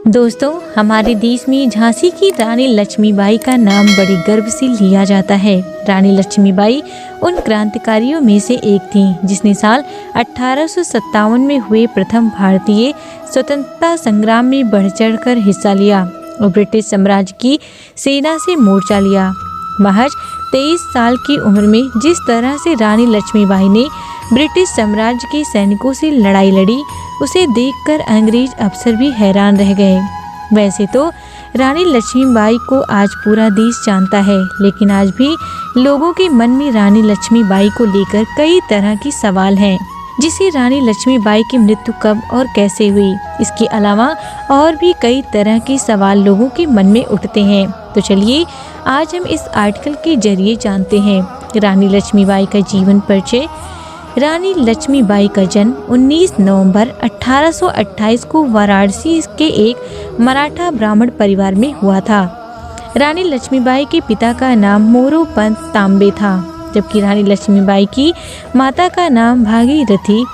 दोस्तों, हमारे देश में झांसी की रानी लक्ष्मीबाई का नाम बड़े गर्व से लिया जाता है। रानी लक्ष्मीबाई उन क्रांतिकारियों में से एक थीं जिसने साल 1857 में हुए प्रथम भारतीय स्वतंत्रता संग्राम में बढ़ चढ़कर हिस्सा लिया और ब्रिटिश साम्राज्य की सेना से मोर्चा लिया। महज 23 साल की उम्र में जिस तरह से रानी लक्ष्मीबाई ने ब्रिटिश साम्राज्य के सैनिकों से लड़ाई लड़ी, उसे देखकर अंग्रेज अफसर भी हैरान रह गए। वैसे तो रानी लक्ष्मीबाई को आज पूरा देश जानता है, लेकिन आज भी लोगों के मन में रानी लक्ष्मीबाई को लेकर कई तरह की सवाल हैं। जिसे रानी लक्ष्मीबाई की मृत्यु कब और कैसे हुई, इसके अलावा और भी कई तरह के सवाल लोगों के मन में उठते हैं। तो चलिए आज हम इस आर्टिकल के जरिए जानते हैं रानी लक्ष्मीबाई का जीवन परिचय। रानी लक्ष्मीबाई का जन्म 19 नवंबर 1828 को वाराणसी के एक मराठा ब्राह्मण परिवार में हुआ था। रानी लक्ष्मीबाई के पिता का नाम मोरोपंत तांबे था, जबकि रानी लक्ष्मीबाई की माता का नाम भागीरथी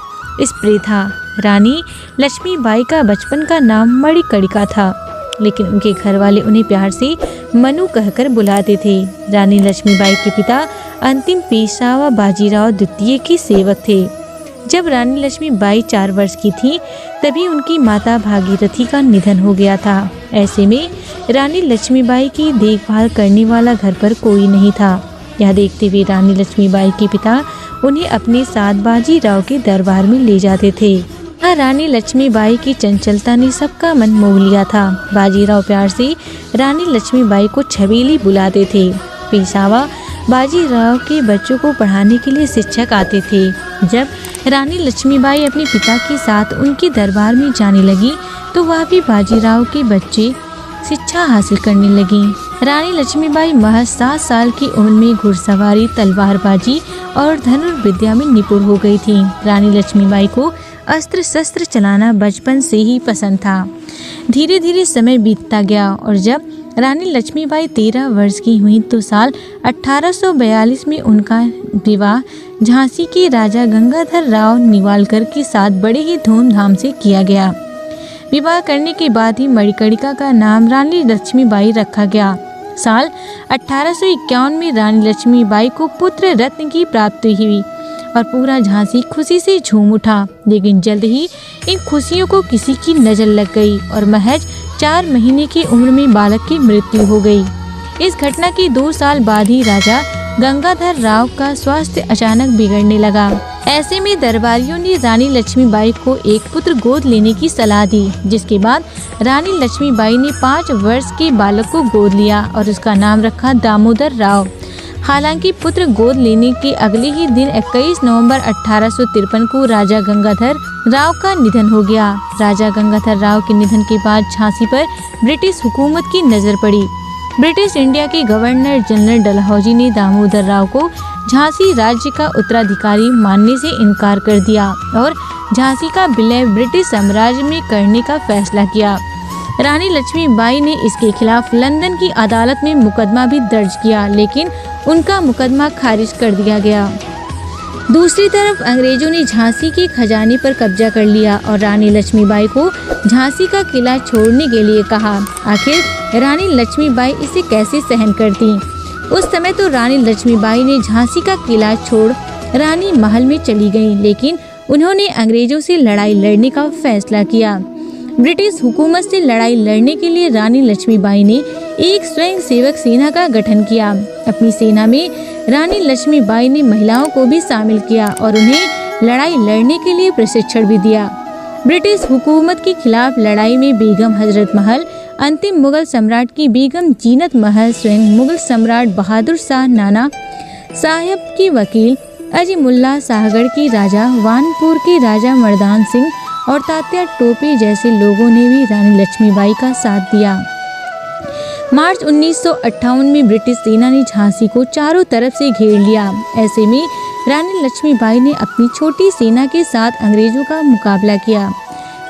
स्प्रे था। रानी लक्ष्मीबाई का बचपन का नाम मणिकर्णिका था, लेकिन उनके घर वाले उन्हें प्यार से मनु कहकर बुलाते थे। रानी लक्ष्मीबाई के पिता अंतिम पेशवा बाजीराव द्वितीय के सेवक थे। जब रानी लक्ष्मीबाई 4 वर्ष की थी, तभी उनकी माता भागीरथी का निधन हो गया था। ऐसे में रानी लक्ष्मीबाई की देखभाल करने वाला घर पर कोई नहीं था। यह देखते हुए रानी लक्ष्मीबाई के पिता उन्हें अपने साथ बाजीराव के दरबार में ले जाते थे। रानी लक्ष्मीबाई की चंचलता ने सबका मन मोह लिया था। बाजीराव प्यार से रानी लक्ष्मीबाई को छबीली बुलाते थे। पेशवा बाजीराव के बच्चों को पढ़ाने के लिए शिक्षक आते थे। जब रानी लक्ष्मीबाई अपने पिता के साथ उनके दरबार में जाने लगी, तो वह भी बाजीराव के बच्चे शिक्षा हासिल करने लगी। रानी लक्ष्मीबाई महज 7 साल की उम्र में घुड़सवारी, तलवारबाजी और धनुर्विद्या में निपुण हो गई थी। रानी लक्ष्मीबाई को अस्त्र शस्त्र चलाना बचपन से ही पसंद था। धीरे धीरे समय बीतता गया और जब रानी लक्ष्मीबाई 13 वर्ष की हुई, तो साल 1842 में उनका विवाह झांसी के राजा गंगाधर राव निवालकर के साथ बड़े ही धूमधाम से किया गया। विवाह करने के बाद ही मणिकर्णिका का नाम रानी लक्ष्मीबाई रखा गया। साल 1851 में रानी लक्ष्मीबाई को पुत्र रत्न की प्राप्ति हुई और पूरा झांसी खुशी से झूम उठा। लेकिन जल्द ही इन खुशियों को किसी की नजर लग गई और महज 4 महीने की उम्र में बालक की मृत्यु हो गई। इस घटना के 2 साल बाद ही राजा गंगाधर राव का स्वास्थ्य अचानक बिगड़ने लगा। ऐसे में दरबारियों ने रानी लक्ष्मीबाई को एक पुत्र गोद लेने की सलाह दी, जिसके बाद रानी लक्ष्मीबाई ने 5 वर्ष के बालक को गोद लिया और उसका नाम रखा दामोदर राव। हालांकि पुत्र गोद लेने के अगले ही दिन 21 नवंबर 1853 को राजा गंगाधर राव का निधन हो गया। राजा गंगाधर राव के निधन के बाद झांसी पर ब्रिटिश हुकूमत की नजर पड़ी। ब्रिटिश इंडिया के गवर्नर जनरल डलहौजी ने दामोदर राव को झांसी राज्य का उत्तराधिकारी मानने से इनकार कर दिया और झांसी का विलय ब्रिटिश साम्राज्य में करने का फैसला किया। रानी लक्ष्मीबाई ने इसके खिलाफ लंदन की अदालत में मुकदमा भी दर्ज किया, लेकिन उनका मुकदमा खारिज कर दिया गया। दूसरी तरफ अंग्रेजों ने झांसी के खजाने पर कब्जा कर लिया और रानी लक्ष्मीबाई को झांसी का किला छोड़ने के लिए कहा। आखिर रानी लक्ष्मीबाई इसे कैसे सहन करती? उस समय तो रानी लक्ष्मीबाई ने झांसी का किला छोड़ रानी महल में चली गईं, लेकिन उन्होंने अंग्रेजों से लड़ाई लड़ने का फैसला किया। ब्रिटिश हुकूमत से लड़ाई लड़ने के लिए रानी लक्ष्मीबाई ने एक स्वयं सेवक सेना का गठन किया। अपनी सेना में रानी लक्ष्मीबाई ने महिलाओं को भी शामिल किया और उन्हें लड़ाई लड़ने के लिए प्रशिक्षण भी दिया। ब्रिटिश हुकूमत के खिलाफ लड़ाई में बेगम हजरत महल, अंतिम मुगल सम्राट की बेगम जीनत महल, स्वयं मुगल सम्राट बहादुर शाह नाना साहब की वकील, अजीमुल्ला शाहगढ़ की राजा, वानपुर के राजा मर्दान सिंह और तात्या टोपे जैसे लोगों ने भी रानी लक्ष्मीबाई का साथ दिया। मार्च 1958 में ब्रिटिश सेना ने झांसी को चारों तरफ से घेर लिया। ऐसे में रानी लक्ष्मीबाई ने अपनी छोटी सेना के साथ अंग्रेजों का मुकाबला किया।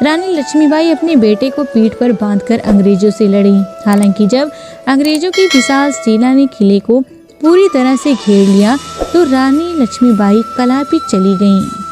रानी लक्ष्मीबाई अपने बेटे को पीठ पर बांधकर अंग्रेजों से लड़ी। हालांकि जब अंग्रेजों की विशाल सेना ने किले को पूरी तरह से घेर लिया, तो रानी लक्ष्मीबाई कलापी चली गईं।